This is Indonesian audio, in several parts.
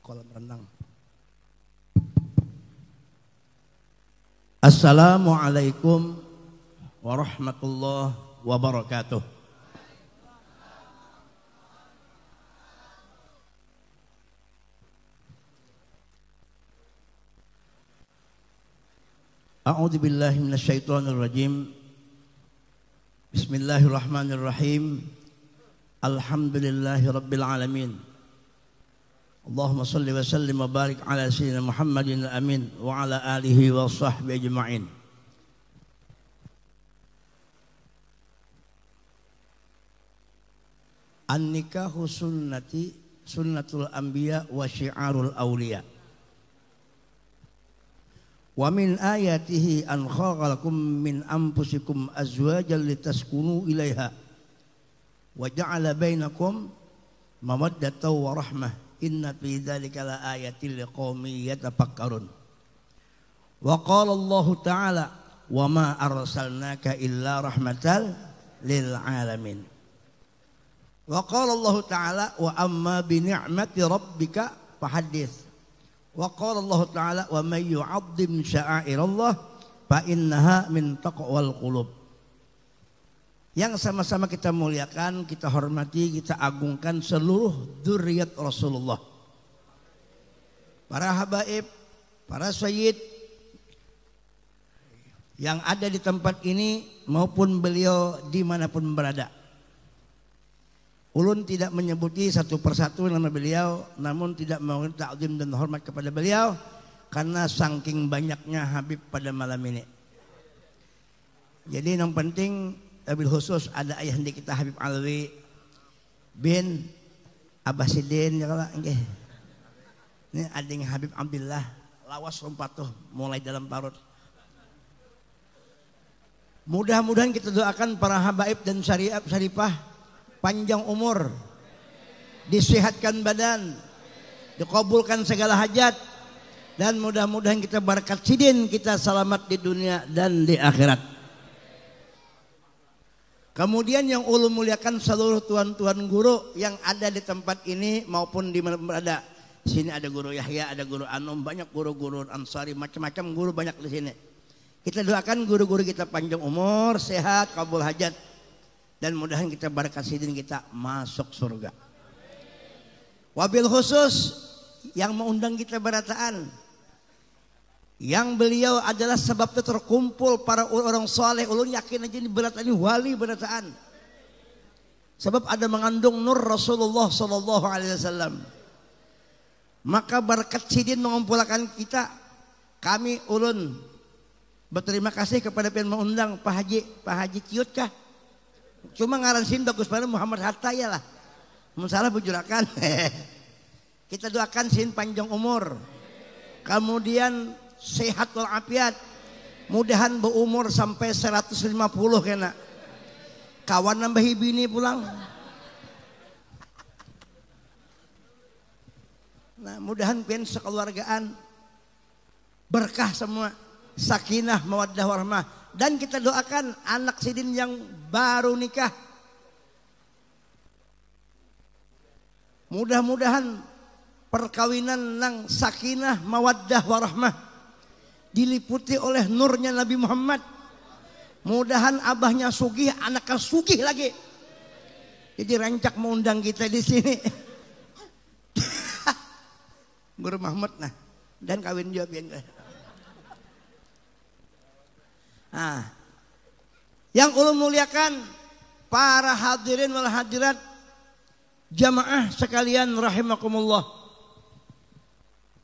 Kolam renang. Assalamualaikum warahmatullahi wabarakatuh. A'udzu billahi minasyaitonir rajim. Bismillahirrahmanirrahim. Alhamdulillahi rabbil alamin. Allahumma salli wa sallim wa barik ala sayyidina Muhammadin amin wa ala alihi wa sahbihi ajma'in. An-nikahu sunnati sunnatul anbiya wa syi'arul awliya. Wa min ayatihi an khalaqakum min anfusikum azwajan litaskunu ilaiha wa ja'ala bainakum mawaddatan wa rahmah. Inna fi dzalika la ayatil liqaumin yatafakkarun. Wa qala Allah Ta'ala wa ma arsalnaka illa rahmatan lil alamin. Wa qala Allah Ta'ala wa amma bi ni'mati rabbika fahaddits. Wa qala Allah Ta'ala wa may yu'azzim sya'airallah fa innaha min taqwal qulub. Yang sama-sama kita muliakan, kita hormati, kita agungkan seluruh dzurriyyat Rasulullah. Para habaib, para sayyid yang ada di tempat ini maupun beliau dimanapun berada. Ulun tidak menyebuti satu persatu nama beliau, namun tidak mau ta'zim dan hormat kepada beliau karena saking banyaknya Habib pada malam ini. Jadi yang penting wabil khusus ada ayah handi kita Habib Alwi bin Abbasidin ya kalau enggak. Ini ading Habib Abdillah lawas lompat tuh mulai dalam parut. Mudah-mudahan kita doakan para habaib dan syarifah panjang umur, disehatkan badan, dikabulkan segala hajat, dan mudah-mudahan kita berkat sidin kita selamat di dunia dan di akhirat. Kemudian yang ulun muliakan seluruh tuan-tuan guru yang ada di tempat ini maupun di mana berada. Di sini ada guru Yahya, ada guru Anum, banyak guru-guru Ansari, macam-macam guru banyak di sini. Kita doakan guru-guru kita panjang umur, sehat, kabul hajat, dan mudahan kita berkat sidin kita masuk surga. Wabil khusus yang mengundang kita berataan, yang beliau adalah sebab terkumpul para orang soleh. Ulun yakin aja ini berataan ini wali berataan. Sebab ada mengandung nur Rasulullah Sallallahu Alaihi Wasallam. Maka berkat sidin mengumpulkan kita. Kami ulun berterima kasih kepada yang mengundang Pak Haji Ciut kah? Cuma ngaransin bagus pada Muhammad Hatta ya lah. Masalah bujurakan. Kita doakan sin panjang umur. Kemudian sehat walafiat, mudahan berumur sampai 150 kena. Kawan nambah bini pulang. Nah, mudahan pian sekeluargaan berkah semua, sakinah mawaddah warahmah. Dan kita doakan anak sidin yang baru nikah, mudah-mudahan perkawinan nang sakinah mawaddah warahmah, diliputi oleh nurnya Nabi Muhammad. Mudahan abahnya sugih, anaknya sugih lagi. Jadi rancak mengundang kita di sini. Guru Mahmud nah, dan kawin jawab yang nah, yang ulun muliakan para hadirin wal hadirat jamaah sekalian rahimakumullah.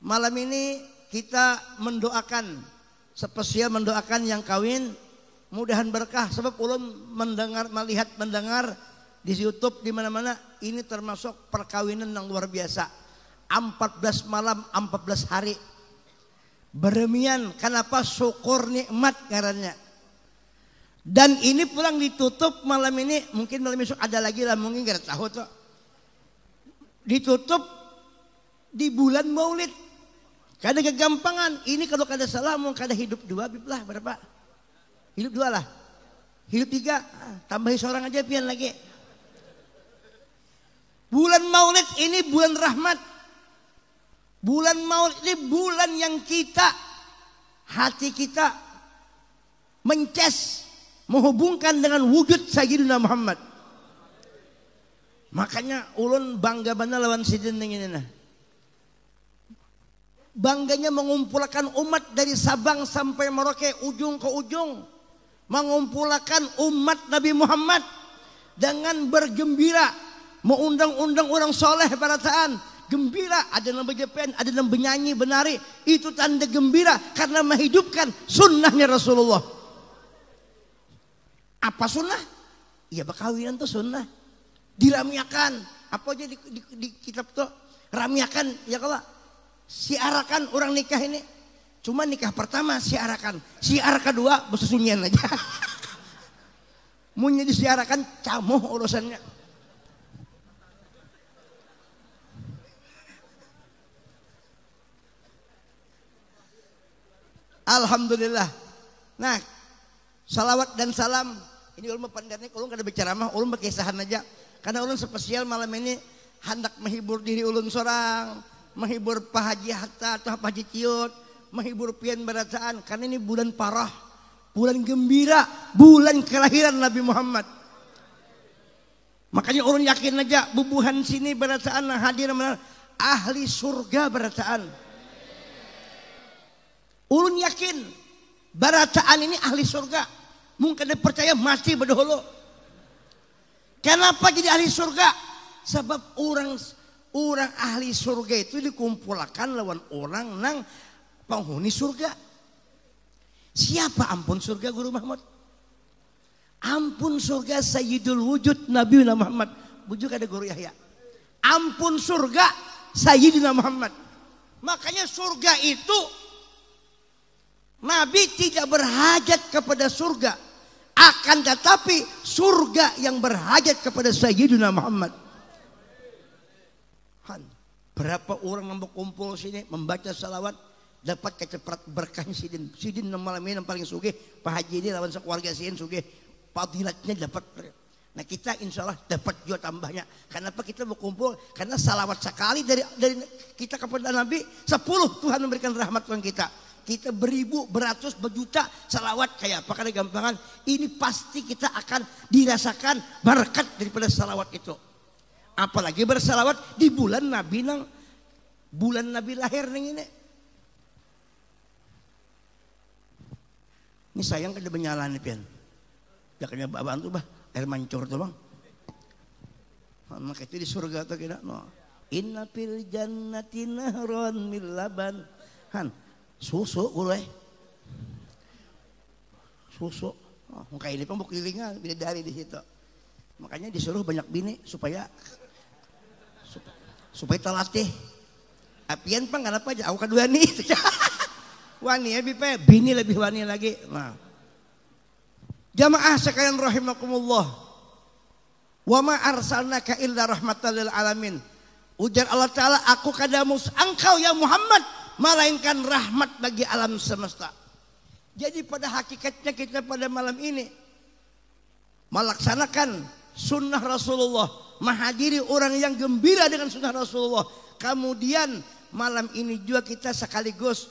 Malam ini kita mendoakan, spesial mendoakan yang kawin, mudahan berkah. Sebab ulun melihat mendengar di YouTube di mana-mana ini termasuk perkawinan yang luar biasa. 14 malam, 14 hari. Beremian, kenapa syukur nikmat ngarannya. Dan ini pulang ditutup malam ini, mungkin malam besok ada lagi lah, mungkin gak tahu tuh. Ditutup di bulan Maulid. Kada kegampangan. Ini kalau kada salah mau kada hidup dua biblah berapa? Hidup dua lah. Hidup tiga, tambahi seorang aja pian lagi. Bulan Maulid ini bulan rahmat. Bulan Maulid ini bulan yang kita, hati kita mences, menghubungkan dengan wujud Sayyidina Muhammad. Makanya ulun bangga benar lawan sidin ini nah. Bangganya mengumpulkan umat dari Sabang sampai Merauke, ujung ke ujung. Mengumpulkan umat Nabi Muhammad dengan bergembira. Mengundang-undang orang soleh barataan. Gembira, ada yang berjepen, ada yang bernyanyi, benari. Itu tanda gembira karena menghidupkan sunnahnya Rasulullah. Apa sunnah? Ya berkawinan itu sunnah. Diramiakan. Apa aja di kitab tuh? Ramiakan, ya kalau siarakan orang nikah ini. Cuma nikah pertama siarakan. Siar kedua bersesunyian aja. Munya disiarakan camuh urusannya. Alhamdulillah. Nah, salawat dan salam. Ini ulun pandarnya, ulun kada bicara mah, ulun berkisahan aja. Karena ulun spesial malam ini hendak menghibur diri ulun sorang, menghibur Pak Haji Hatta atau Pak Haji Ciut, menghibur pian barataan. Karena ini bulan parah, bulan gembira, bulan kelahiran Nabi Muhammad. Makanya ulun yakin aja bubuhan sini barataan hadir ahli surga barataan. Ulun yakin barataan ini ahli surga. Mungkin dia percaya mati berdahulu. Kenapa jadi ahli surga? Sebab orang ahli surga itu dikumpulkan lawan orang nang penghuni surga. Siapa ampun surga Guru Mahmud? Ampun surga Sayyidul Wujud Nabi Muhammad. Bujuk ada Guru Yahya. Ampun surga Sayyidina Muhammad. Makanya surga itu Nabi tidak berhajat kepada surga. Akan tetapi surga yang berhajat kepada Sayyidina Muhammad. Berapa orang yang berkumpul sini membaca salawat dapat keceprat berkah sidin. Sidin malam ini yang paling sugih. Pak Haji ini lawan sekeluarga sidin sugih. Fadilatnya dapat. Nah kita insya Allah dapat juga tambahnya. Kenapa kita berkumpul? Karena salawat sekali dari kita kepada Nabi 10 Tuhan memberikan rahmat Tuhan kita. Kita beribu, beratus, berjuta salawat kayak apa karena gampangan. Ini pasti kita akan dirasakan berkat daripada salawat itu. Apalagi bersalawat di bulan Nabi nang bulan Nabi lahir nang ini. Ini sayang kada menyala nih pian. Ya kena bantu bah air mancur tuh bang. Maka itu di surga tuh kira no. Inna fil jannati nahron min laban. Susu gue, susu. Muka ini pun buklilingan bidadari di situ. Makanya disuruh banyak bini supaya terlatih. Apian pang kenapa aja? Aku kedua nih. Wani ya bipe, bini lebih wani lagi. Nah. Jamaah sekalian rahimakumullah. Wa ma arsalnaka illa rahmatan lil alamin. Ujar Allah Ta'ala, aku kadamus engkau ya Muhammad, melainkan rahmat bagi alam semesta. Jadi pada hakikatnya kita pada malam ini melaksanakan sunnah Rasulullah, menghadiri orang yang gembira dengan sunnah Rasulullah. Kemudian malam ini juga kita sekaligus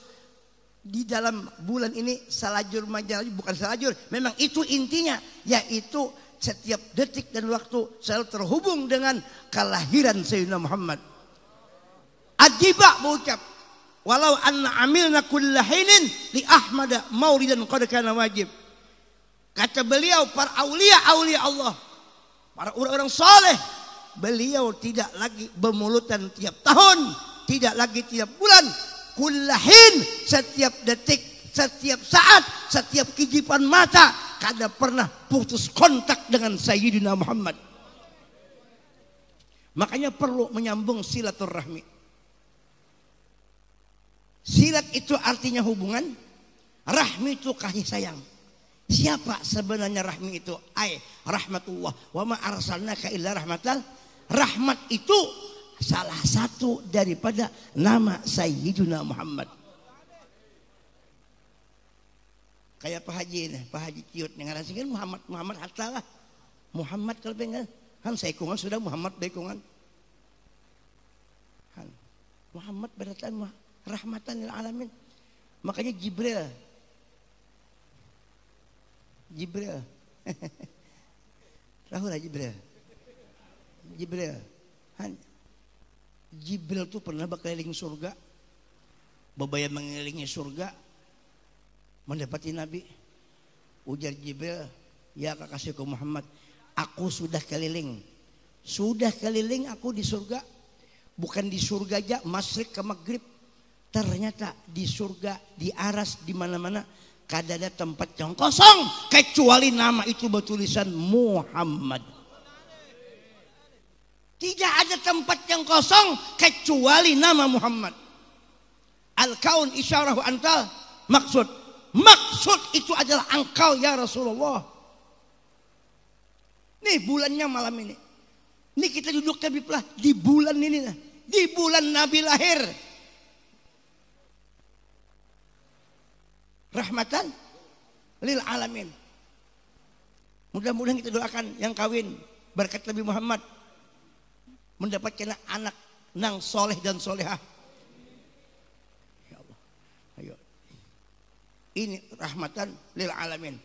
di dalam bulan ini salajur majalaj, bukan salajur, memang itu intinya, yaitu setiap detik dan waktu selalu terhubung dengan kelahiran Sayyidina Muhammad. Ajibah mengucap, walau anna amilna kulla hinin li ahmada maulidan qad kana wajib. Kata beliau para aulia Allah, para orang-orang soleh, beliau tidak lagi bermulutan tiap tahun, tidak lagi tiap bulan, kullahin setiap detik, setiap saat, setiap kijipan mata, kada pernah putus kontak dengan Sayyidina Muhammad. Makanya perlu menyambung silaturahmi. Silat itu artinya hubungan, rahmi itu kasih sayang. Siapa sebenarnya rahmi itu? Rahmatullah. Wa ma arsalnaka illa rahmatan. Rahmat itu salah satu daripada nama Sayyiduna Muhammad. Kayak Pak Haji nih, Pak Haji Ciut yang ngarasikan Muhammad Hatta lah. Muhammad kalau pengen kan saikungan sudah Muhammad baikungan. Muhammad berarti rahmatan lil alamin. Makanya Jibril tahu lah Jibril tuh pernah berkeliling surga, babaya mengelilingi surga, mendapati Nabi. Ujar Jibril, ya kekasihku Muhammad, aku sudah keliling aku di surga. Bukan di surga aja, masyrik ke maghrib. Ternyata di surga, di aras, di mana-mana kada ada tempat yang kosong kecuali nama itu bertulisan Muhammad. Tidak ada tempat yang kosong kecuali nama Muhammad. Al-kaun isyarah anta maksud itu adalah engkau ya Rasulullah. Nih bulannya malam ini. Nih kita duduk tabiblah di bulan ini, di bulan Nabi lahir. Rahmatan lil alamin. Mudah-mudahan kita doakan yang kawin berkat Nabi Muhammad mendapatkan anak nang soleh dan solehah. Ya Allah. Ayo. Ini rahmatan lil alamin.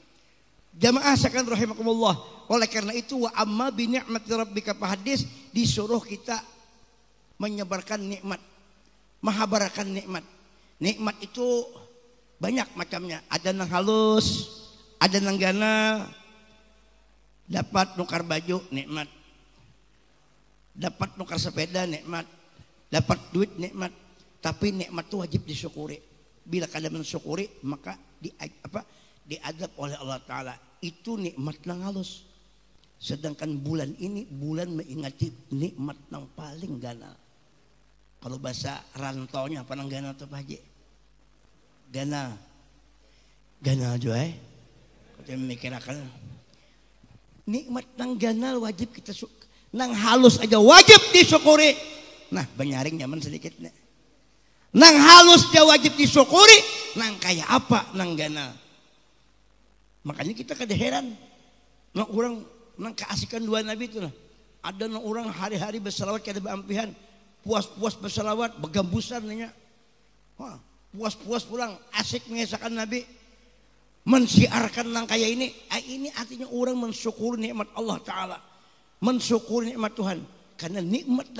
Jamaah sekalian rahimakumullah. Oleh karena itu wa amma bi ni'mati rabbika hadis disuruh kita menyebarkan nikmat, mahabarakan nikmat. Nikmat itu banyak macamnya. Ada nang halus, ada nang gana. Dapat nukar baju nikmat. Dapat nukar sepeda nikmat. Dapat duit nikmat. Tapi nikmat itu wajib disyukuri. Bila kada mensyukuri maka diadab oleh Allah Ta'ala. Itu nikmat nang halus. Sedangkan bulan ini bulan mengingati nikmat nang paling gana. Kalau bahasa rantaunya apa nang gana tuh Pak Haji? Gana aja kita memikirkan nikmat nang gana wajib kita nang halus aja wajib disyukuri. Nah banyaring nyaman sedikit nih. Nang halus aja wajib disyukuri. Nang kayak apa nang gana. Makanya kita kada heran nang orang nang keasikan dua Nabi itu lah. Ada nang orang hari-hari berselawat kada beampihan, puas-puas berselawat begambusan nanya. Wah, puas-puas pulang asik mengesahkan Nabi, mensiarkan nang kayak ini. Ini artinya orang mensyukuri nikmat Allah Ta'ala, mensyukuri nikmat Tuhan. Karena nikmat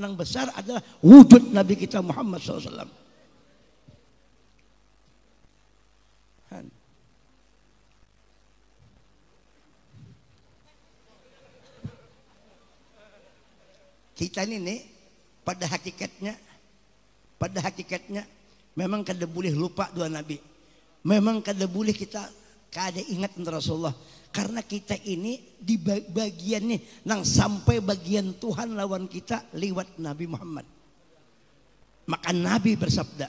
nang besar adalah wujud Nabi kita Muhammad SAW. Kita ini nih pada hakikatnya memang kada boleh lupa dua Nabi. Memang kada boleh kita kada ingat Rasulullah. Karena kita ini di bagian nih nang sampai bagian Tuhan lawan kita lewat Nabi Muhammad. Maka Nabi bersabda,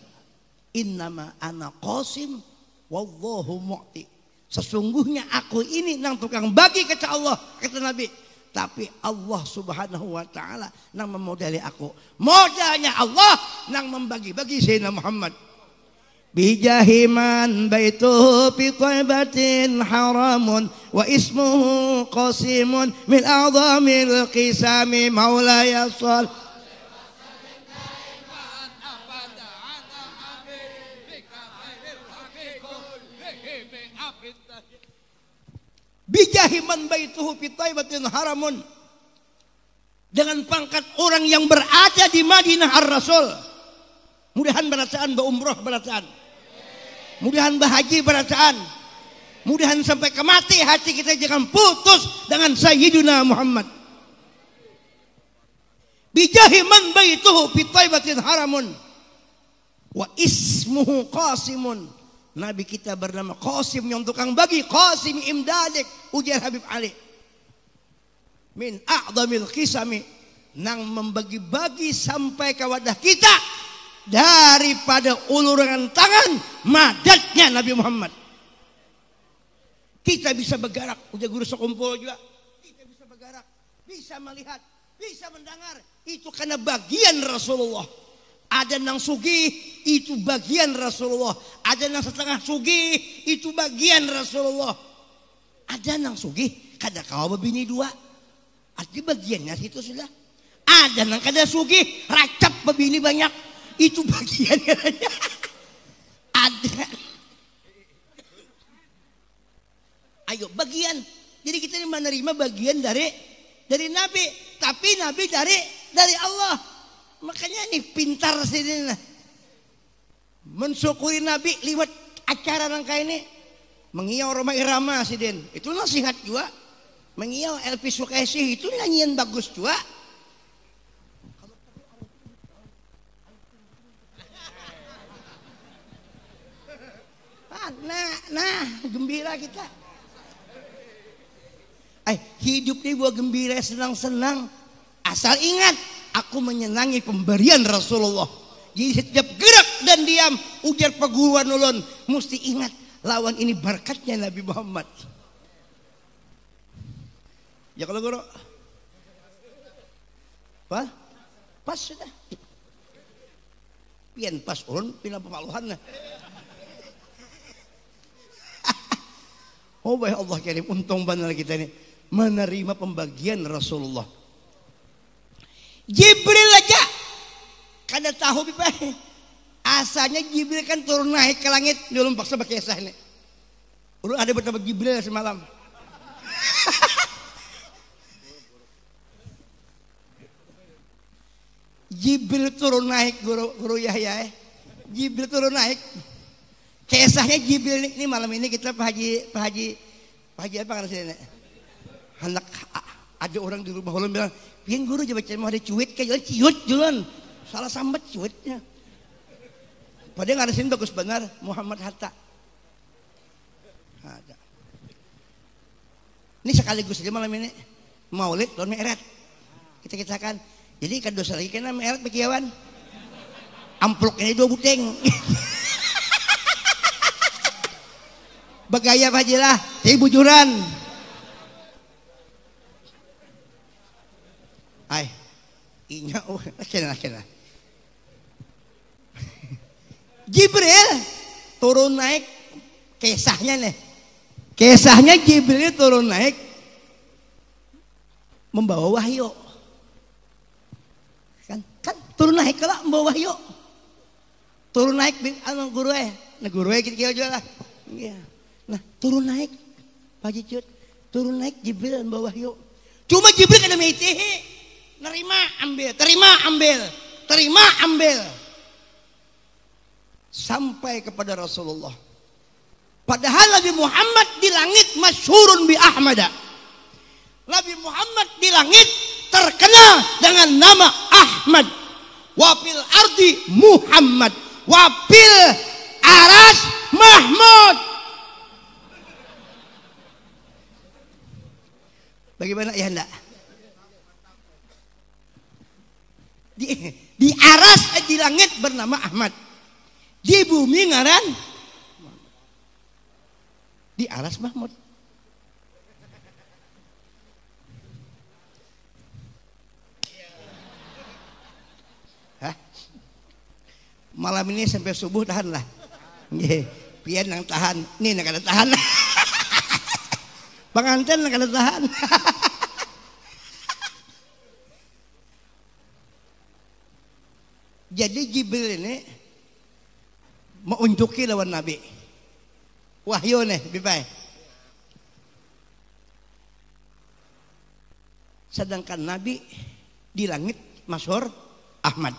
innama ana qasim wallahu mu'ti. Sesungguhnya aku ini nang tukang bagi kata Allah, kata Nabi. Tapi Allah Subhanahu wa Ta'ala nang memodali aku. Modalnya Allah nang membagi-bagi Sayyidina Muhammad. Bijahiman baituhu fi Thaibatin haramun wa ismuhu qasimun min a'zamil qisami maulaya shall. Bijahiman baituhu fi Thaibatin haramun. Dengan pangkat orang yang berada di Madinah ar-Rasul. Mudahan berataan berumrah berataan. Mudahan bahaji berataan. Mudahan sampai ke mati hati kita jangan putus dengan Sayyiduna Muhammad. Bijahiman baituhu fi Thaibatin haramun wa ismuhu qasimun. Nabi kita bernama Qasim yang tukang bagi, Qasim imdadik, ujar Habib Ali. Min a'zamil qisami, nang membagi-bagi sampai ke wadah kita daripada uluran tangan madatnya Nabi Muhammad. Kita bisa bergerak, udah guru sekumpul juga. Kita bisa bergerak, bisa melihat, bisa mendengar. Itu karena bagian Rasulullah. Ada nang sugih, itu bagian Rasulullah. Ada nang setengah sugih, itu bagian Rasulullah. Ada nang sugih, kada kau bini dua. Artinya bagiannya situ sudah. Ada nang kada sugih, racap bini banyak. Itu bagiannya. Ada. Ayo bagian. Jadi kita ini menerima bagian dari Nabi. Tapi Nabi dari Allah. Makanya ini pintar sini. Mensyukuri Nabi lewat acara rangka ini. Mengiau Roma Irama sidin. Itu nasihat juga. Mengiau Elvis Sukaisi itu nyanyian bagus juga. Nah, gembira kita. Hidup ini buat gembira, senang-senang. Asal ingat, aku menyenangi pemberian Rasulullah. Jadi setiap gerak dan diam, ujar peguruan ulun, mesti ingat lawan ini berkatnya Nabi Muhammad. Ya kalau guru, pas sudah. Pian pas ulun, pindah pemaluhan. Oh baik Allah kirim, untung benar kita ini menerima pembagian Rasulullah. Jibril aja kada tahu bipa. Asalnya Jibril kan turun naik ke langit, belum paksa pakai kisah ini. Udah ada bertemu Jibril semalam. Jibril turun naik guru Yahya. Jibril turun naik. Kisahnya Jibril ini malam ini kita Pak Haji apa kan sini? Anak ada orang di rumah ulun bilang, "Pian guru coba mau ada cuit kayak ciut julan." Salah sambat cuitnya. Padahal ada sini bagus benar Muhammad Hatta. Ada. Ini sekaligus aja malam ini Maulid dan Mi'raj. Kita katakan, jadi kan dosa lagi kena Mi'raj bekiawan. Amplok ini 2 buteng. Begaya bajilah, tapi bujuran. Inya kena. Jibril turun naik, kisahnya nih. Kisahnya Jibril turun naik membawa wahyu. Kan turun naik kalau membawa wahyu. Turun naik guru kita juga lah. Iya. Nah turun naik Pak Jicut, turun naik Jibril dan bawa wahyu. Cuma Jibril kena mengitihi, nerima ambil, terima ambil, sampai kepada Rasulullah. Padahal Nabi Muhammad di langit masyhurun bi Ahmada. Nabi Muhammad di langit terkenal dengan nama Ahmad. Wafil ardi Muhammad, wafil aras Mahmud. Bagaimana ya enggak? Di aras di langit bernama Ahmad. Di bumi ngaran di aras Mahmud. Malam ini sampai subuh tahan lah. Pian yang tahan, ini yang kada tahan. Pengantin yang kada tahan. Jadi Jibril ini menunjuki lawan Nabi. Wahyu nih, bipai. Sedangkan Nabi di langit masyhur Ahmad.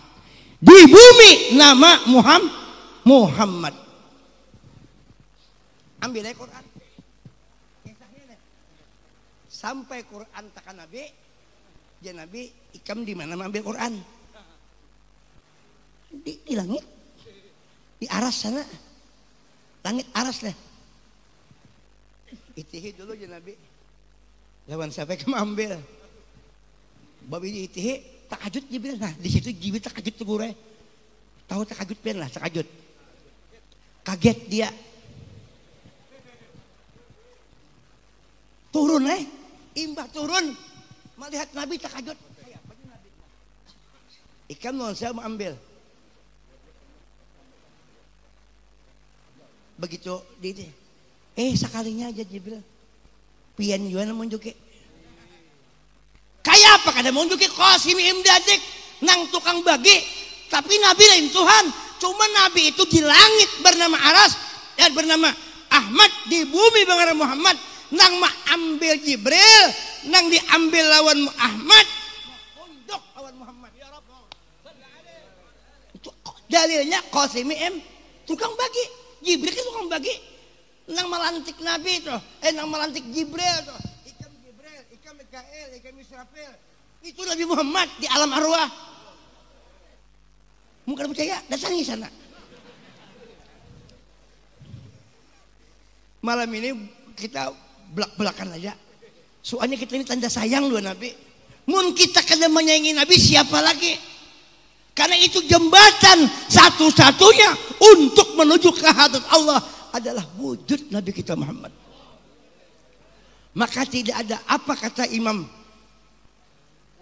Di bumi nama Muhammad. Ambil aja Quran. Sampai Quran takkan Nabi, jadi Nabi ikam di mana mengambil Quran? Di langit, di aras sana, langit aras lah. Itihi dulu jadi Nabi. Lawan sampai ke ambil. Babi itihi takajut Jibril. Nah di situ Jibril takajut tuh gue. Tahu takajud pian lah, takajud. Kaget dia. Turun imbah turun melihat Nabi takajud. Ikan non saya mau ambil. Begitu di sekalinya aja Jibril. Pian juga munjuki. Kayak apa kada munjuki Qasim imdadik nang tukang bagi. Tapi Nabi lain Tuhan. Cuma Nabi itu di langit bernama Aras dan bernama Ahmad, di bumi bernama Muhammad. Nang mak ambil Jibril, nang diambil lawan Ahmad, untuk lawan Muhammad. Itu dalilnya Qasim tukang bagi. Jibril itu tukang bagi. Nang melantik Nabi itu, nang melantik Jibril itu. Ikam Jibril, ikam Mikail, ikam Israfil. Itu Nabi Muhammad di alam arwah. Mungkin percaya, datangi sana. Malam ini kita belak-belakan aja. Soalnya kita ini tanda sayang dua Nabi. Mun kita kena menyayangi Nabi siapa lagi? Karena itu jembatan satu-satunya untuk menuju ke hadrat Allah adalah wujud Nabi kita Muhammad. Maka tidak ada apa kata Imam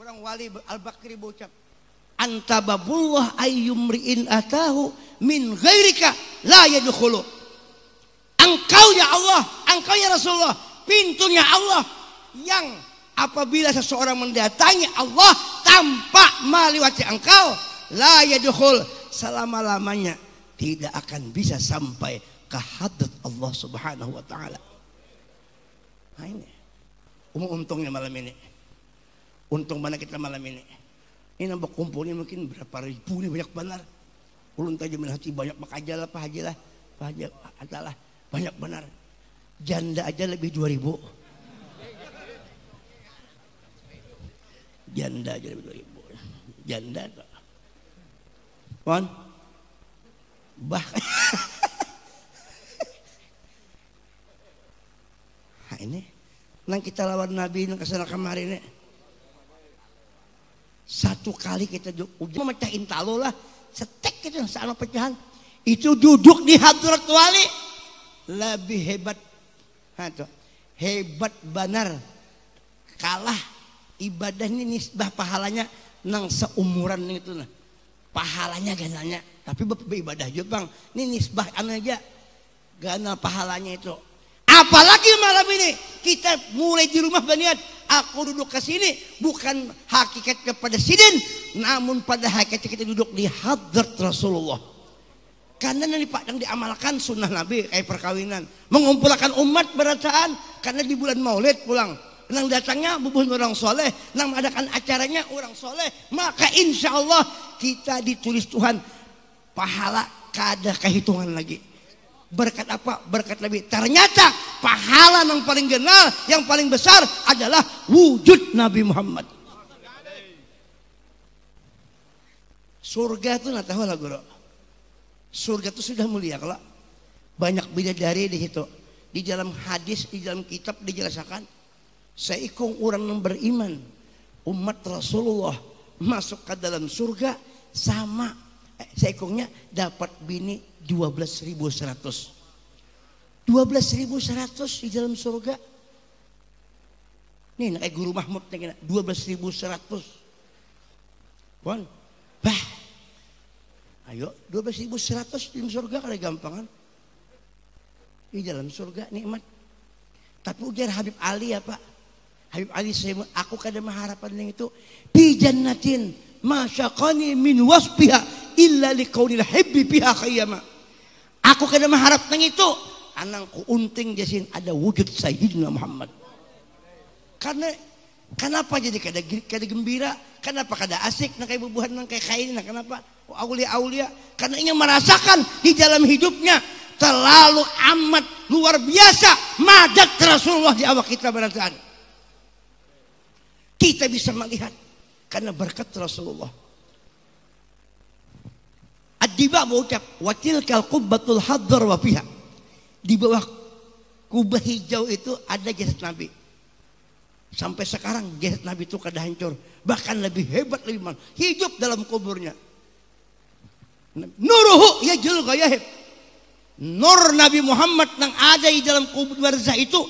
orang wali Al-Bakri berucap, anta babullah ayyumri'in atahu min ghairika la yadkhulu. Engkau ya Allah, engkau ya Rasulullah, pintunya Allah yang apabila seseorang mendatangi Allah tanpa melewati engkau, la yadkhul, selama-lamanya tidak akan bisa sampai ke hadrat Allah Subhanahu wa taala. Nah ini untungnya malam ini. Untung mana kita malam ini. Ini nambah kumpulnya mungkin berapa ribu nih, banyak benar. Ulun tajam hati banyak makajalah Pak Haji lah. Pak Haji adalah banyak benar. Janda aja lebih 2000. Janda aja lebih 2000. Janda kok. Wan. Nah ini nang kita lawan Nabi nang kesana kemari ini. Satu kali kita udah mecahin talo lah, setek kita sama pecahan. Itu duduk di hadrat wali lebih hebat. Hebat benar. Kalah ibadah ini nisbah pahalanya nang seumuran itu nah. Pahalanya gananya. Tapi bapak ibadah juga bang. Ini nisbah aja gana pahalanya itu. Apalagi malam ini kita mulai di rumah berniat, aku duduk ke sini bukan hakikat kepada sidin, namun pada hakikat kita duduk di hadrat Rasulullah. Karena nanti Pak yang diamalkan sunnah Nabi kayak perkawinan, mengumpulkan umat berataan karena di bulan Maulid pulang. Nang datangnya bubuh orang soleh, nang mengadakan acaranya orang soleh, maka insya Allah kita ditulis Tuhan pahala kada kehitungan lagi. Berkat apa? Berkat lebih. Ternyata pahala yang paling genal, yang paling besar adalah wujud Nabi Muhammad. Surga itu nggak tahu lah guru. Surga itu sudah mulia kalau banyak bidadari di situ. Di dalam hadis, di dalam kitab dijelaskan, seikung orang yang beriman, umat Rasulullah masuk ke dalam surga sama seikungnya dapat bini 12.100. 12.100 di dalam surga. Nih kayak Guru Mahmud nih 12.100. Bon. Bah. Ayo 12.100 di dalam surga kada gampangan. Di dalam surga nikmat. Tapi ujar Habib Ali ya Pak. Habib Ali saya aku kada mengharapkan yang itu bi jannatin masyaqani min wasbiha illa liqaulil hibbi biha khayyama. Aku kada mengharap nang itu anangku unting jasin ada wujud Sayyidina Muhammad. Karena kenapa jadi kada gembira? Kenapa kada asik nang kay bubuhan nang kay kain nang kenapa? Aulia-aulia karena ingin merasakan di dalam hidupnya terlalu amat luar biasa madat Rasulullah di awak kita berataan. Kita bisa melihat karena berkat Rasulullah. Ad-diba mengucap watilkal qubbatul hadar wa fiha. Di bawah kubah hijau itu ada jasad Nabi. Sampai sekarang jasad Nabi itu kada hancur, bahkan lebih hebat lebih hidup dalam kuburnya. Nuruhu yajul ghayaib. Nur Nabi Muhammad yang ada di dalam kubur barzah itu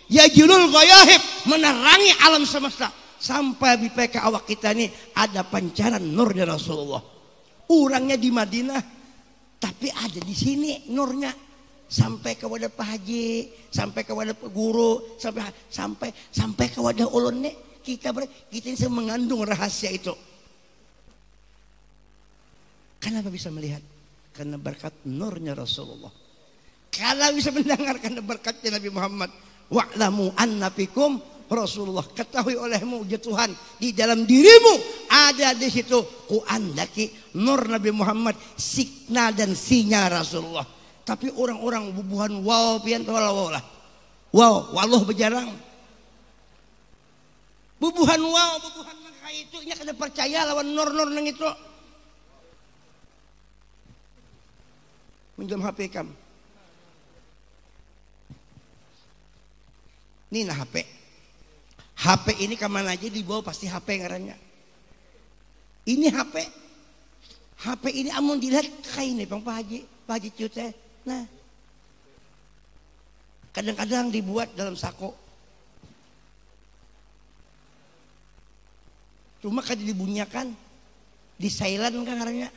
yajulul ghayaib, menerangi alam semesta. Sampai di PK awak kita ini ada pancaran nurnya Rasulullah. Orangnya di Madinah, tapi ada di sini nurnya. Sampai ke wadah Pak Haji, sampai ke wadah Pak Guru, sampai ke wadah ulun nih. Kita ini mengandung rahasia itu. Kenapa bisa melihat? Karena berkat nurnya Rasulullah. Kalau bisa mendengar karena berkatnya Nabi Muhammad. Wa'lamu anna fikum Rasulullah. Ketahui olehmu ya Tuhan, di dalam dirimu ada di situ kuandaki nur Nabi Muhammad, signal dan sinyal Rasulullah. Tapi orang-orang bubuhan wow pian wow lah. Wow, wallah berjarang. Bubuhan wow, bubuhan kayak itu nya kada percaya lawan nur-nur nang itu. Minjam HP kam. Ini nah HP. HP ini kemana aja dibawa pasti HP ngarannya. Ini HP. HP ini amun dilihat kayak ini Bang Pak Haji Ciut saya. Nah. Kadang-kadang dibuat dalam sako. Cuma kada dibunyakan. Di Thailand kan ngarannya.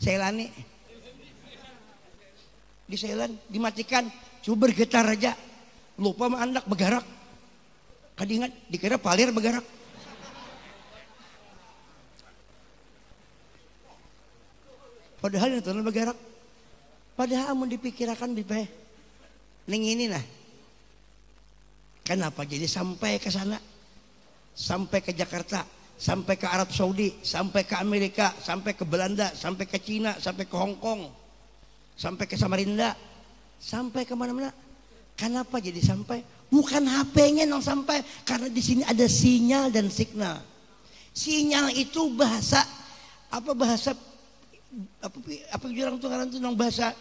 Thailand nih. Di Thailand dimatikan, coba bergetar aja. Lupa sama anak bergerak. Kadingat dikira palir bergerak. Padahal itu bergerak. Padahal mau dipikirkan di peh. Ning ini nah. Kenapa jadi sampai ke sana? Sampai ke Jakarta, sampai ke Arab Saudi, sampai ke Amerika, sampai ke Belanda, sampai ke Cina, sampai ke Hong Kong, sampai ke Samarinda, sampai ke mana-mana. Kenapa jadi sampai? Bukan HP-nya yang sampai, karena di sini ada sinyal dan signal. Sinyal itu bahasa apa jurang tuh ngaran tuh nang bahasa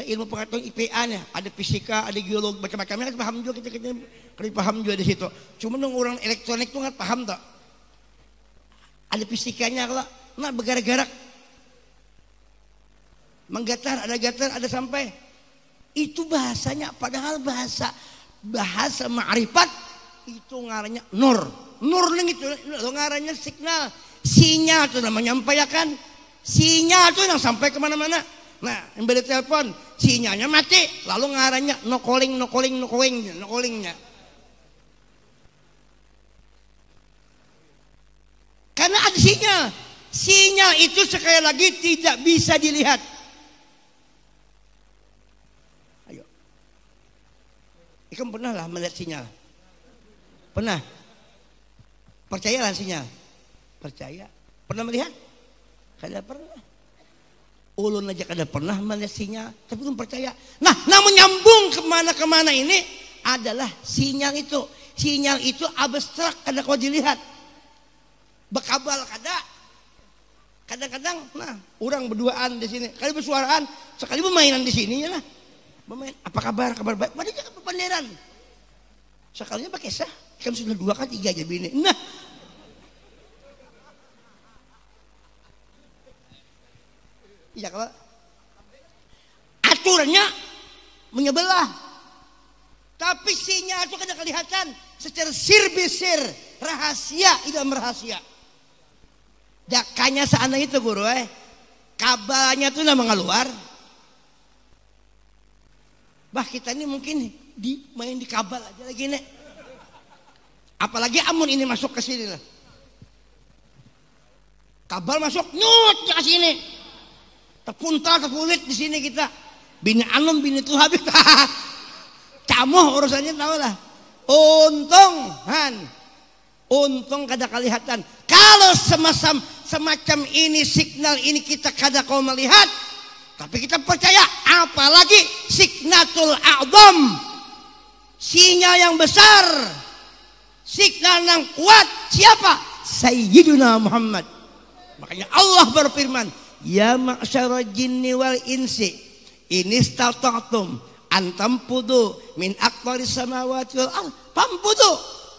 ilmu pengetahuan IPA-nya, ada fisika, ada geologi, macam-macamnya kan paham juga kita paham juga di situ. Cuma nang orang elektronik tuh nggak paham tak? Ada fisikanya kalau nah bergerak-gerak. Menggetar, ada sampai. Itu bahasanya, padahal bahasa ma'rifat itu ngarannya nur. Nur ning itu ngarannya signal. Sinyal itu namanya menyampaikan. Sinyal itu yang sampai kemana-mana. Nah, yang beli telepon, sinyalnya mati, lalu ngarannya no callingnya. Karena ada sinyal. Sinyal itu sekali lagi tidak bisa dilihat. Ayo. Ikan pernah lah melihat sinyal. Pernah. Percayalah sinyal. Percaya. Pernah melihat? Kada pernah. Ulun aja kada pernah melihat sinyal, tapi belum percaya. Nah, namun nyambung kemana-kemana ini adalah sinyal itu. Sinyal itu abstrak, kada kau dilihat. Bekabal kada. Kadang-kadang, nah, orang berduaan di sini, kali bersuaraan, sekali bermainan di sini ya lah. Bermain, apa kabar baik, pada jangan berpanderan. Sekalinya pakai sah, kan sudah 2 kali 3 aja bini. Nah, iya kalau aturannya menyebelah, tapi sinyal itu kada kelihatan secara sir rahasia dalam rahasia. Jakanya sana itu guru kabalnya tuh nama ngeluar. Bah kita ini mungkin main di kabal aja lagi nih. Apalagi amun ini masuk ke sini lah. Kabal masuk nyut ke sini. Terpuntal terkulit di sini kita. Bini Anum bini tuh habis. Camoh urusannya tahu lah. Untung kada kelihatan. Kalau semacam ini signal ini kita kada kau melihat, tapi kita percaya, apalagi signatul a'zam, sinyal yang besar, signal yang kuat. Siapa? Sayyiduna Muhammad. Makanya Allah berfirman, ya ma'syarul jinni wal insi inistata'tum antampudu min aqtaris samawati wal ardh fampudu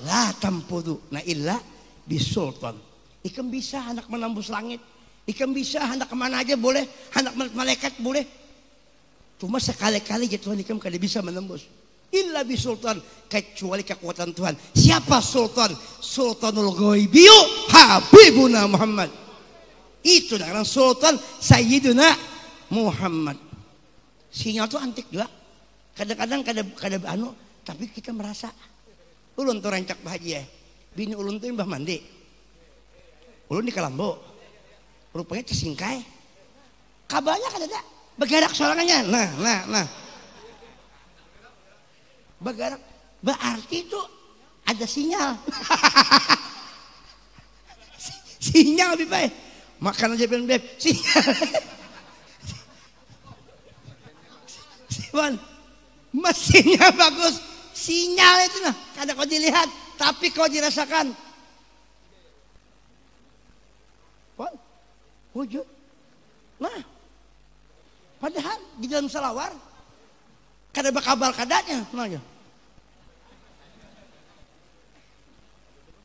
la tampudu na illa bisultan. Ikan bisa anak menembus langit, Ikan bisa, hendak kemana aja boleh, hendak malaikat boleh. Cuma sekali-kali Tuhan ikan kada bisa menembus. Illa bisultan, kecuali kekuatan Tuhan. Siapa sultan? Sultanul Ghaibiyu Habibuna Muhammad. Itu dengan sultan Sayyiduna Muhammad. Sinyal itu antik juga. Kadang-kadang kada anu, tapi kita merasa ulun tuh rancak bahagia. Bini ulun tuh mbah mandi. Ulun di Kalambo. Rupanya tersingkai. Kabarnya kada ada. Bergerak sorangannya. Nah. Bergerak. Berarti itu ada sinyal. Sinyal lebih baik. Makan aja beb. Sinyal. Siwan. Mesinnya bagus. Sinyal itu nah. Kada kau dilihat. Tapi kau dirasakan. Wan. Wujud. Nah. Padahal di dalam salawar. Kada bakabal kadanya. Nah ya.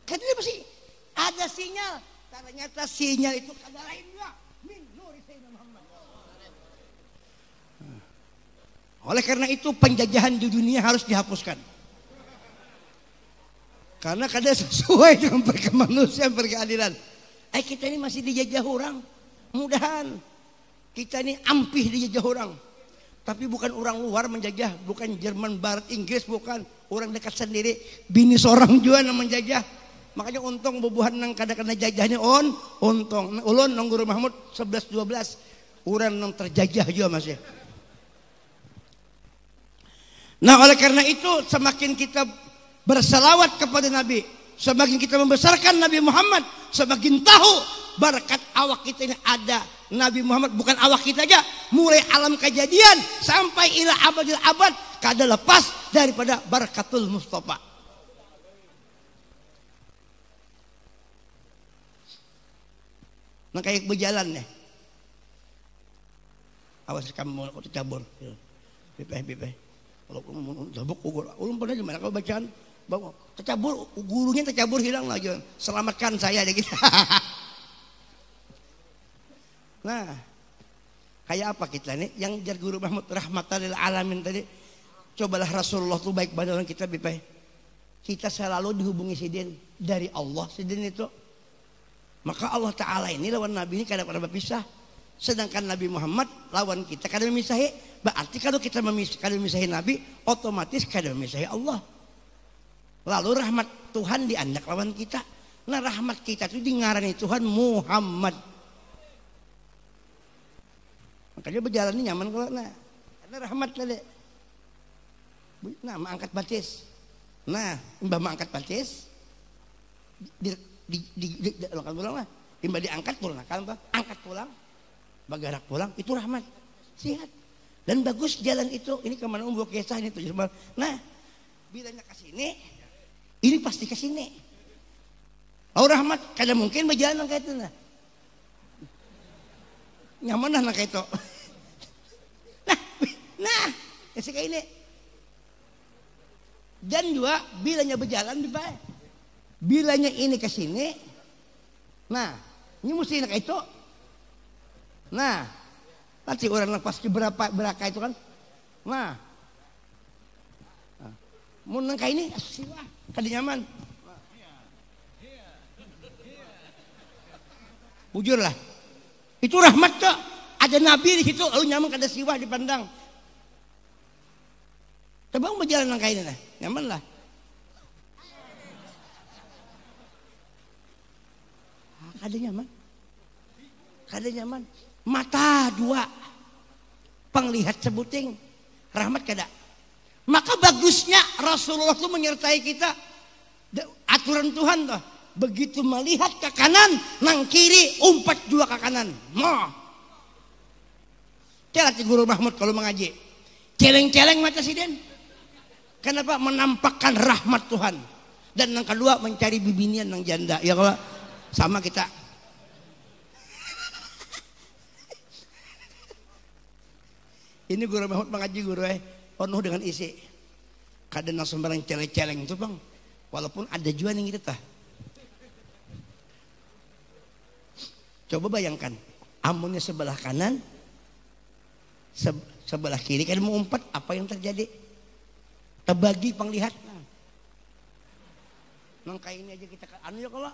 Kadang pasti ada sinyal. Ternyata sinyal itu kada lain juga. Min nuri Sayyidina Muhammad. Oleh karena itu penjajahan di dunia harus dihapuskan. Karena kada sesuai dengan kemanusiaan berkeadilan. Kita ini masih dijajah orang. Mudahan kita ini ampih dijajah orang. Tapi bukan orang luar menjajah, bukan Jerman, Barat, Inggris, bukan orang dekat sendiri. Bini seorang juga yang menjajah. Makanya untung bubuhan nang kada-kada jajahnya untung. Ulun nang Guru Mahmud 11-12 orang nang terjajah juga masih. Nah oleh karena itu semakin kita bersalawat kepada Nabi, semakin kita membesarkan Nabi Muhammad, semakin tahu berkat awak kita ini ada Nabi Muhammad, bukan awak kita aja, mulai alam kejadian sampai ila abadil abad kada lepas daripada barakatul Mustafa. Nah kayak berjalan nih. Awas kamu kau tercabur. Bipeh. Kalau cabuk ulun pernah gimana kau bacaan? Bawa tercabur, gurunya tercabur hilang lagi. Selamatkan saya deh gitu. Nah, kayak apa kita nih? Yang jar Guru Mahmud rahmatan lil alamin tadi. Cobalah Rasulullah tuh baik pada orang kita bipeh. Kita selalu dihubungi sidin dari Allah sidin itu. Maka Allah Ta'ala ini lawan Nabi ini kada pernah berpisah. Sedangkan Nabi Muhammad lawan kita kada memisahi. Berarti kalau kita kada memisahi Nabi, otomatis kada memisahi Allah. Lalu rahmat Tuhan diandak lawan kita. Nah rahmat kita itu dingarani Tuhan Muhammad. Makanya berjalan ini nyaman kalau nah. Karena rahmat tadi. Nah angkat batis. Nah mbak angkat batis. Kan pulang lah, tiba diangkat pulang, kan angkat pulang, bergerak pulang, itu rahmat, sehat dan bagus jalan itu. Ini kemana umur kisah ini tuh, nah bilanya ke sini, ini pasti ke sini. Oh rahmat, kada mungkin berjalan kayak itu nah, nyaman lah kayak itu. Nah, kayak ini, dan juga bilanya berjalan di bawah. Bilanya ini ke sini, nah ini mesti nak itu, nah nanti orang lepas ke berapa itu kan, nah mau nangka ini siwa kada nyaman, bujur lah, itu rahmat tuh ada Nabi di situ, lalu nyaman kada siwa dipandang, terbang berjalan nangka ini lah, nyaman lah. Kada nyaman, mata dua, penglihat sebuting, rahmat kada. Maka bagusnya Rasulullah itu menyertai kita, aturan Tuhan tuh. Begitu melihat ke kanan, nang kiri umpat dua ke kanan. Mau, celati Guru Mahmud kalau mengaji, celeng-celeng mata siden. Kenapa? Menampakkan rahmat Tuhan. Dan yang kedua mencari bibinian nang janda. Ya kalau sama kita. Ini Guru Mahmud mengaji guru penuh dengan isi. Kadang sembarang celeng-celeng itu bang. Walaupun ada juga yang kita. Coba bayangkan, amunnya sebelah kanan, sebelah kiri kan mau umpat, apa yang terjadi? Terbagi penglihat. Nangka ini aja kita anu ya kalau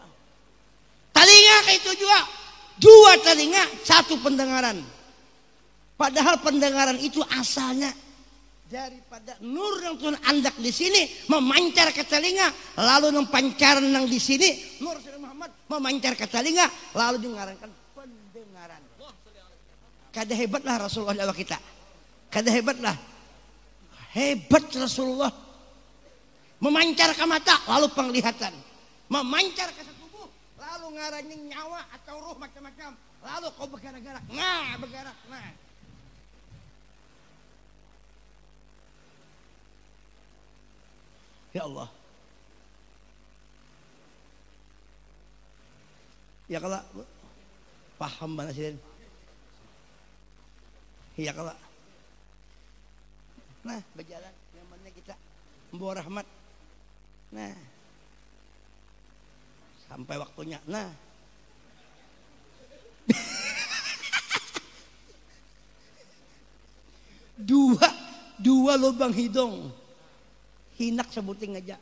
telinga kayak itu juga, dua telinga satu pendengaran. Padahal pendengaran itu asalnya daripada nur yang Tuhan andak di sini memancar ke telinga, lalu mempancaran yang di sini nur Sayyidina Muhammad memancar ke telinga, lalu dengarkan pendengaran. Kada hebatlah Rasulullah dakwah kita. Kada hebatlah. Hebat Rasulullah. Memancar ke mata, lalu penglihatan. Memancar ke tubuh, lalu ngarangin nyawa atau ruh macam-macam. Lalu kau bergerak-gerak. Nah, bergerak. Nah. Ya Allah. Ya kalau paham mana sih? Ya kalau. Nah, berjalan nyamannya kita membawa rahmat. Nah. Sampai waktunya. Nah. dua lubang hidung. Hinak sebuting aja.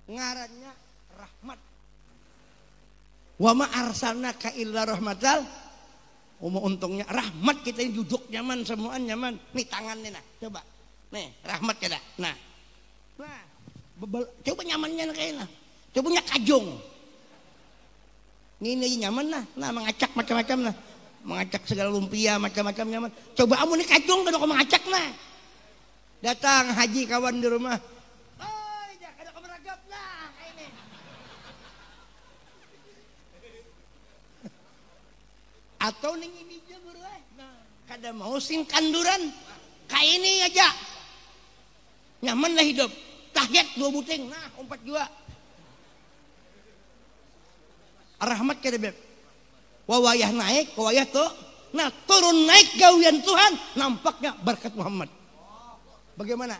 Ngarannya rahmat. Wa ma arsalnaka illa rahmatal. Untungnya rahmat kita ini duduk nyaman, semuaan nyaman. Nih tangannya nah, coba. Nih, rahmat kita. Nah. Coba nyamannya kayaknya. Coba nya kajong. Ini nyaman nah. Nah, mengacak macam-macam nah. Mengacak segala lumpia macam-macam nyaman. Coba amun nih kajong kan kok mengacak nah. Datang haji kawan di rumah. Oh, ada kemeragap nah, kayak ini. Atau ning ini aja buru nah, kada mau sing kanduran. Kayak ini aja. Nyaman lah hidup. Tahiyat 2 buting. Nah, 4 juga. Rahmat kada beb. Wawayah naik, wawayah tuh. Nah, turun naik gawian Tuhan, nampaknya berkat Muhammad. Bagaimana?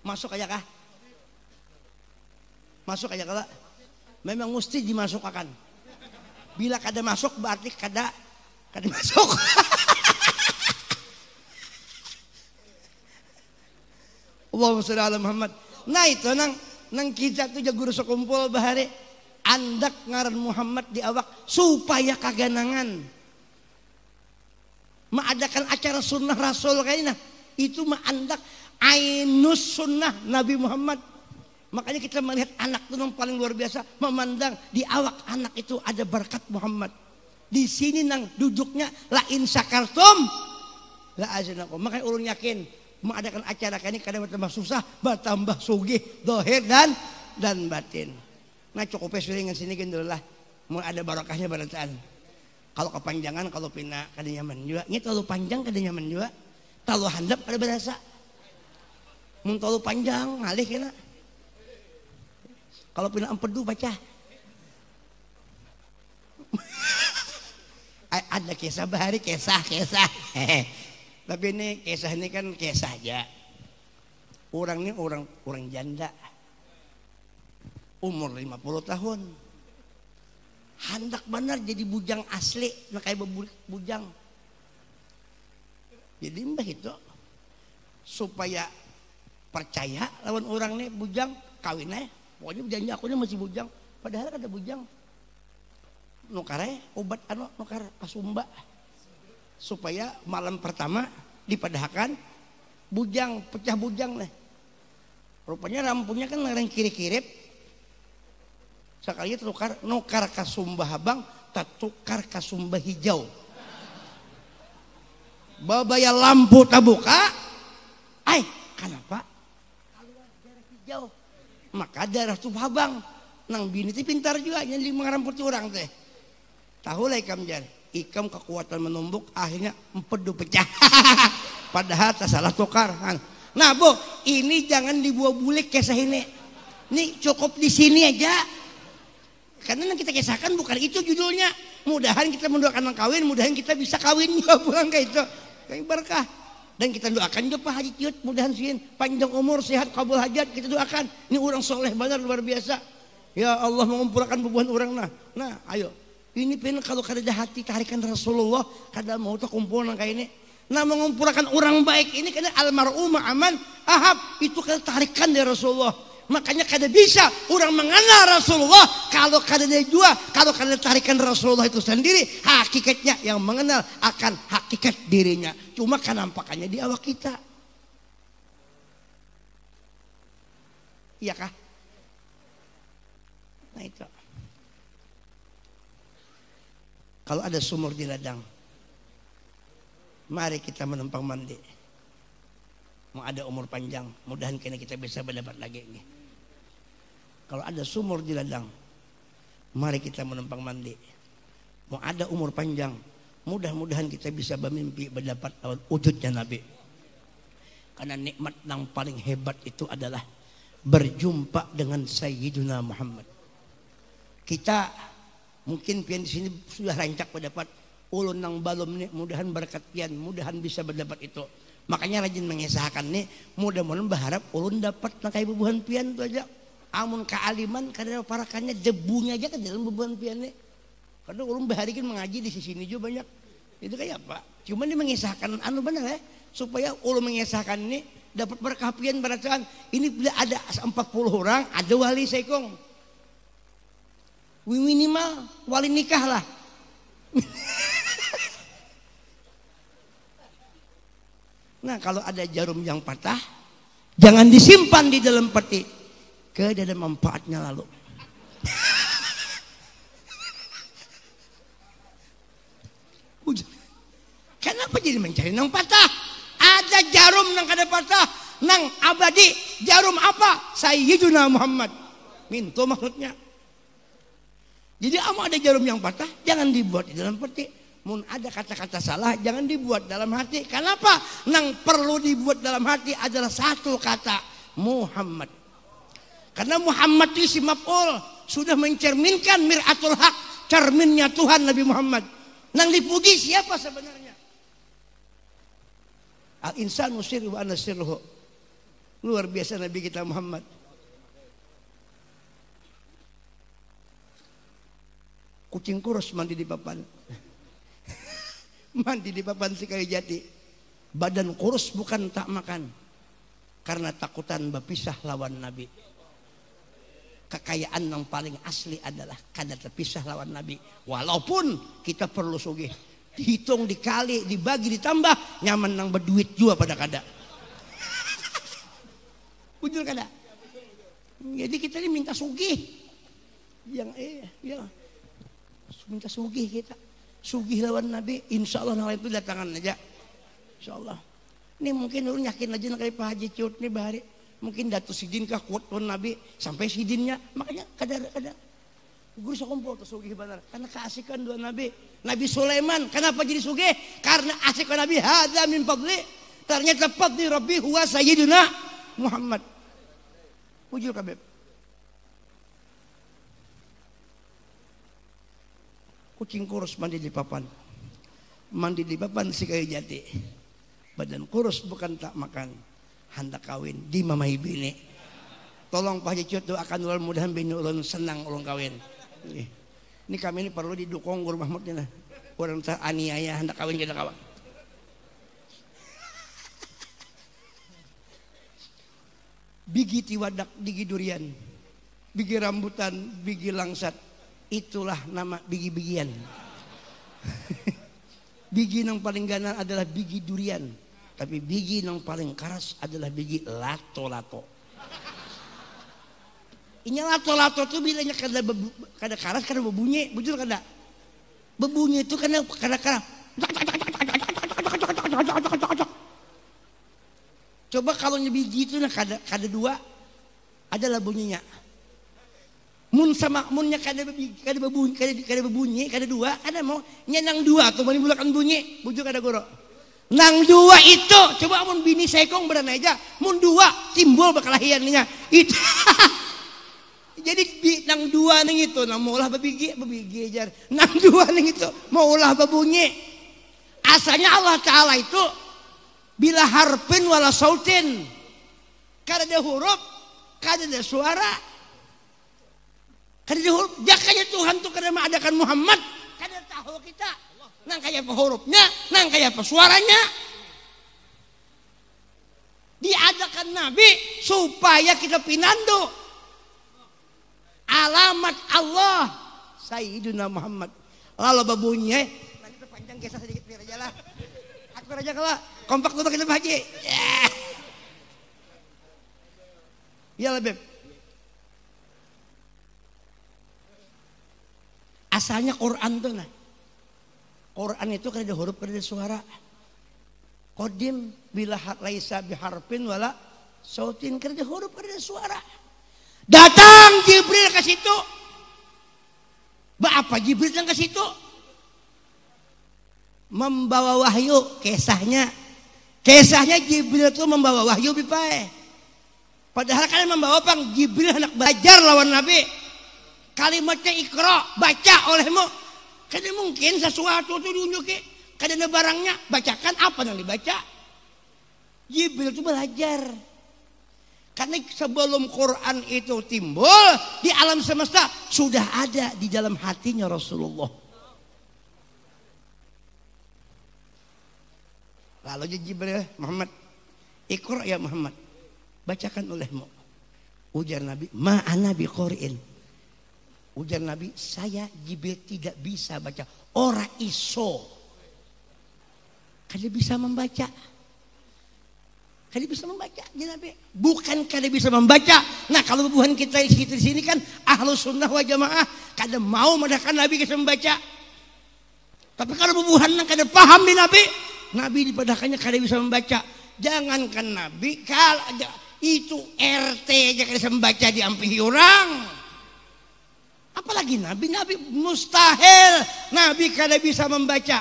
Masuk aja kah? Masuk aja kah? Memang mesti dimasukkan. Bila kada masuk berarti kada masuk. Allahumma sholli ala Muhammad. Nah itu nang kita tuh guru sekumpul bahari andak ngaran Muhammad di awak supaya kaganangan. Mengadakan acara sunnah Rasul kayaknya. Itu andak ainus sunnah Nabi Muhammad. Makanya kita melihat anak itu yang paling luar biasa, memandang di awak anak itu ada berkat Muhammad. Di sini nang duduknya la in syakartum la aznakum. Makanya ulun yakin mengadakan acara kali ini kadang bertambah susah, bertambah sugih zahir dan batin. Nah cukup dengan sini kan dulu lah. Mau ada barokahnya barataan. Kalau kepanjangan kalau pindah kada nyaman juga. Ini terlalu panjang kada nyaman juga. Terlalu handap ada berasa. Mun terlalu panjang ngalih kena. Kalau pindah empedu baca. Ada kisah bahari kisah. Tapi ini kisah ini kan kisah aja. Orang ini orang janda. Umur 50 tahun. Handak benar jadi bujang asli, nah kayak bujang. Jadi mbah itu supaya percaya lawan orang nih bujang kawinnya, pokoknya janji aku ini masih bujang. Padahal ada bujang. Nukare obat nukar kasumba supaya malam pertama dipadahkan bujang pecah bujang nih. Rupanya rampunya kan ngarang kiri-kirip. Sekali nukar kasumba habang, tatukar kasumba hijau. Babaya lampu tabuka, kenapa? Keluar darah hijau. Maka darah tuh habang. Nang bini itu pintar juga, yang mengaramputi orang teh. Tahu lah ikam kekuatan menumbuk, akhirnya empedu pecah. Padahal tak salah tukar. Nah bu, ini jangan dibuat bulik kisah ini. Ini cukup di sini aja. Karena yang kita kisahkan bukan itu judulnya. Mudahan kita mendoakan orang kawin, mudahan kita bisa kawin juga pulang kayak itu. Kayak berkah. Dan kita doakan juga Pak Haji Ciut, mudahan sih panjang umur, sehat, kabul hajat, kita doakan. Ini orang soleh benar luar biasa. Ya Allah mengumpulkan bebuhan orang nah. Nah, ayo. Ini pun kalau kada ada hati tarikan Rasulullah, kada mau tuh kumpulan kayak ini. Nah mengumpulkan orang baik ini karena almarhum aman ahab itu kada tarikan dari Rasulullah. Makanya kada bisa orang mengenal Rasulullah kalau kada ada jua, kalau kada tarikan Rasulullah itu sendiri hakikatnya yang mengenal akan hakikat dirinya. Cuma kan nampakannya di awak kita. Iya kah? Nah itu. Kalau ada sumur di ladang, mari kita menumpang mandi. Mau ada umur panjang, mudahan kena kita bisa berdapat lagi. Kalau ada sumur di ladang, mari kita menumpang mandi. Mau ada umur panjang, mudah-mudahan kita bisa bermimpi berdapat wujudnya Nabi. Karena nikmat yang paling hebat itu adalah berjumpa dengan Sayyiduna Muhammad. Kita mungkin pian di sini sudah rancak berdapat ulun nang balum nih, mudahan berkat pian, mudahan bisa berdapat itu. Makanya rajin mengesahkan nih, mudah-mudahan berharap ulun dapat nang kayak bebuhan pian itu aja. Amun kealiman karena parakannya debunya aja ke dalam bebuhan pian nih. Karena ulun baharikin mengaji di sini juga banyak. Itu kayak apa? Cuman dia mengesahkan anu benar ya, supaya ulun mengesahkan ini dapat berkah pian bacaan. Ini bila ada 40 orang, ada wali sekong. Minimal wali nikah lah. Nah kalau ada jarum yang patah, jangan disimpan di dalam peti, ke ada manfaatnya lalu. Kenapa jadi mencari nang patah? Ada jarum nang kada patah, nang abadi. Jarum apa? Sayyiduna Muhammad. Minto maksudnya. Jadi amu ada jarum yang patah, jangan dibuat di dalam peti. Mun ada kata-kata salah, jangan dibuat dalam hati. Kenapa? Nang perlu dibuat dalam hati adalah satu kata, Muhammad. Karena Muhammad itu isim maf'ul, sudah mencerminkan mir'atul haq, cerminnya Tuhan Nabi Muhammad. Nang dipuji siapa sebenarnya? Al-insanu sirru wa ana sirruhu. Luar biasa Nabi kita Muhammad. Kucing kurus mandi di papan. Mandi di papan si kayu jati. Badan kurus bukan tak makan. Karena takutan berpisah lawan Nabi. Kekayaan yang paling asli adalah kada terpisah lawan Nabi. Walaupun kita perlu sugih. Dihitung, dikali, dibagi, ditambah. Nyaman nang berduit juga pada kada. Bujur kada. Jadi kita ini minta sugih. Yang minta sugih kita, sugih lawan Nabi, insya Allah nang itu datangan aja, insya Allah. Ini mungkin lu yakin aja kayak Pak Haji Ciut nih bahari, mungkin datu sidin kah kuat tuan Nabi sampai sidinnya, makanya kadar guru sakumpul tuh sugih benar, karena keasikan dua Nabi. Nabi Sulaiman kenapa jadi sugih? Karena asik Nabi hadza min fadli, ternyata fadli Rabbi huwa sayyiduna Muhammad. Ujur kabeh. Kucing kurus mandi di papan. Mandi di papan si kayu jati. Badan kurus bukan tak makan. Hendak kawin di mamai bini. Tolong Pak Haji Ciut doakan ulun mudahan bini ulun senang ulun kawin. Ini kami ini perlu didukung Guru Mahmud ya. Orang aniaya hendak kawin kita kawan. Bigi tiwadak, bigi durian, bigi rambutan, bigi langsat. Itulah nama bigi-bigian. Bigi yang paling ganas adalah bigi durian. Tapi bigi yang paling keras adalah bigi lato-lato. Ini lato-lato itu bilanya kada keras, kada berbunyi. Betul kada? Berbunyi itu kada keras. Coba kalau biji itu kada dua, adalah bunyinya. Mun sama munnya kada berbunyi, kada dua, kada mau nyenang dua tuh menimbulkan bunyi, bujuk kada goro. Nang dua itu, coba mun bini sekong berana aja, mun dua timbul berkelahiannya. Itu. Jadi nang dua ning itu, nang maulah bebigi ajar. Nang dua ning itu, maulah berbunyi. Asalnya Allah Ta'ala itu bila harfin wala sautin, kada ada huruf, kada ada suara. Karena jakanya Tuhan tuh karena mengadakan Muhammad tahu kita. Nang kayak apa hurufnya, nang kayak apa suaranya. Diadakan Nabi supaya kita pinando. Alamat Allah Sayyiduna Muhammad. Lalu babunyi, nanti terpanjang kisah sedikit biar aja lah. Aku aja kalau kompak tuh kita haji. Ya lebih. Asalnya Quran tuh nah. Quran itu kan ada huruf, kan ada suara. Qadim bila laisa biharfin wala sautin, kan ada huruf, kan ada suara. Datang Jibril ke situ. Apa Jibril datang ke situ? Membawa wahyu, kisahnya. Kisahnya Jibril itu membawa wahyu bipae. Padahal kalian membawa pang Jibril hendak belajar lawan Nabi. Kalimatnya ikra, baca olehmu. Kada mungkin sesuatu itu diunjuki. Kada ada barangnya, bacakan apa yang dibaca. Jibril itu belajar. Karena sebelum Quran itu timbul di alam semesta sudah ada di dalam hatinya Rasulullah. Lalu Jibril, Muhammad, Iqra ya Muhammad, bacakan olehmu. Ujar Nabi, ma ana biqori'in. Ujar Nabi, saya Jibril tidak bisa baca. Ora iso. Kada bisa membaca. Kada bisa membaca, Nabi. Bukan kada bisa membaca. Nah, kalau bubuhan kita di sini kan Ahlus Sunnah wal Jamaah kada mau mendahkan Nabi bisa membaca. Tapi kalau bubuhan nang kada paham di Nabi, Nabi dipadahkannya kada bisa membaca. Jangankan Nabi, kalau itu RT aja kada bisa membaca diampihi orang. Apalagi Nabi mustahil Nabi kada bisa membaca.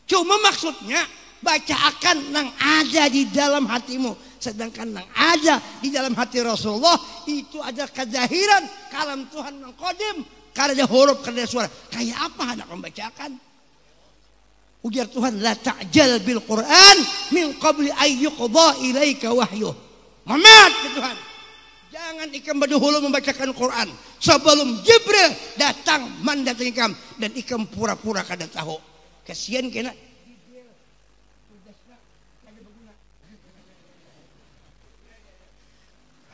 Cuma maksudnya baca akan nang ada di dalam hatimu. Sedangkan nang ada di dalam hati Rasulullah itu ada kezahiran kalam Tuhan nang qadim. Karena ada huruf, karena ada suara. Kayak apa hendak membacakan? Ujar Tuhan, la ta'jal bil Quran min qabli ayyuqdha ilaika wahyu. Muhammad ya Tuhan, jangan ikam berdahulu membacakan Quran sebelum Jibril datang mendatangi ikam dan ikam pura-pura kada tahu. Kasihan kena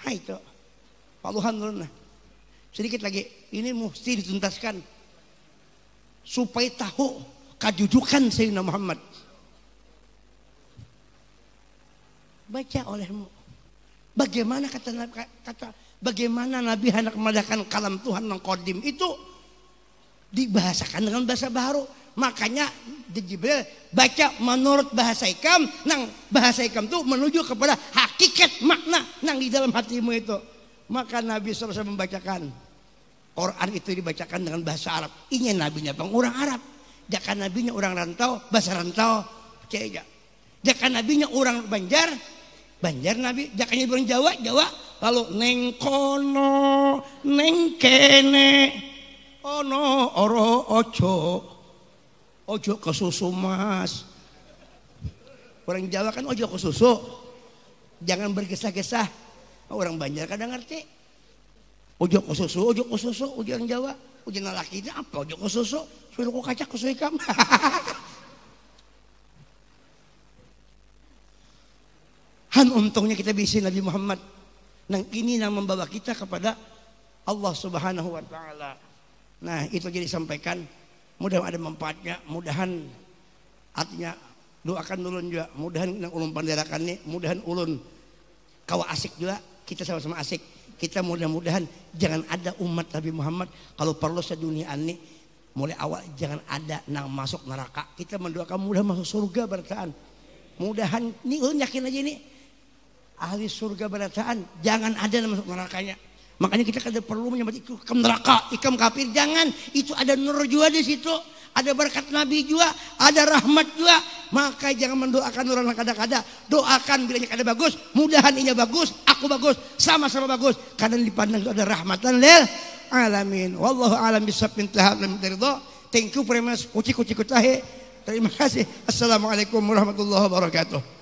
hai itu paluhan dulu nah. Sedikit lagi ini mesti dituntaskan supaya tahu kedudukan Sayyidina Muhammad. Baca olehmu bagaimana bagaimana Nabi hendak memadakan kalam Tuhan yang qadim itu dibahasakan dengan bahasa baru. Makanya di Jibril baca menurut bahasa ikam, nang bahasa ikam itu menuju kepada hakikat makna nang di dalam hatimu itu. Maka Nabi SAW membacakan Quran itu dibacakan dengan bahasa Arab. Ini nabinya bang orang Arab. Jangan nabinya orang rantau, bahasa rantau. Jangan nabinya orang Banjar, Banjar Nabi. Jangan orang Jawa, Jawa. Lalu neng kono, neng kene, ono oro ojo. Ojo ke susu mas. Orang Jawa kan ojo ke susu. Jangan bergesah-gesah. Orang Banjar kadang ngerti. Ojo ke susu, ojo ke susu. Ojo orang Jawa. Ojo nalaki itu apa? Ojo ke susu. Suruh kok kacak ke susu ikam. Han untungnya kita bisa Nabi Muhammad. Nang ini yang membawa kita kepada Allah Subhanahu wa Ta'ala. Nah itu jadi sampaikan. Mudah-mudahan ada manfaatnya, mudahan artinya doakan ulun juga, mudahan nang ulun panderakan nih, mudahan ulun kawa asik juga, kita sama-sama asik. Kita mudah-mudahan jangan ada umat Nabi Muhammad kalau perlu sedunia ini mulai awal jangan ada nang masuk neraka. Kita mendoakan mudah masuk surga berataan. Mudahan nih ulun yakin aja nih ahli surga berataan, jangan ada nang masuk nerakanya. Makanya kita kada perlu menyebut ikam neraka, ikam kafir, jangan. Itu ada nur juga di situ, ada berkat Nabi juga, ada rahmat juga. Maka jangan mendoakan orang yang kada-kada. Doakan bilanya kada bagus, mudahan inya bagus, aku bagus, sama-sama bagus. Karena dipandang itu ada rahmatan lil alamin. Wallahu a'lam bishawab. Thank you very much. Kuci-kuci kutahe. Terima kasih. Assalamualaikum warahmatullahi wabarakatuh.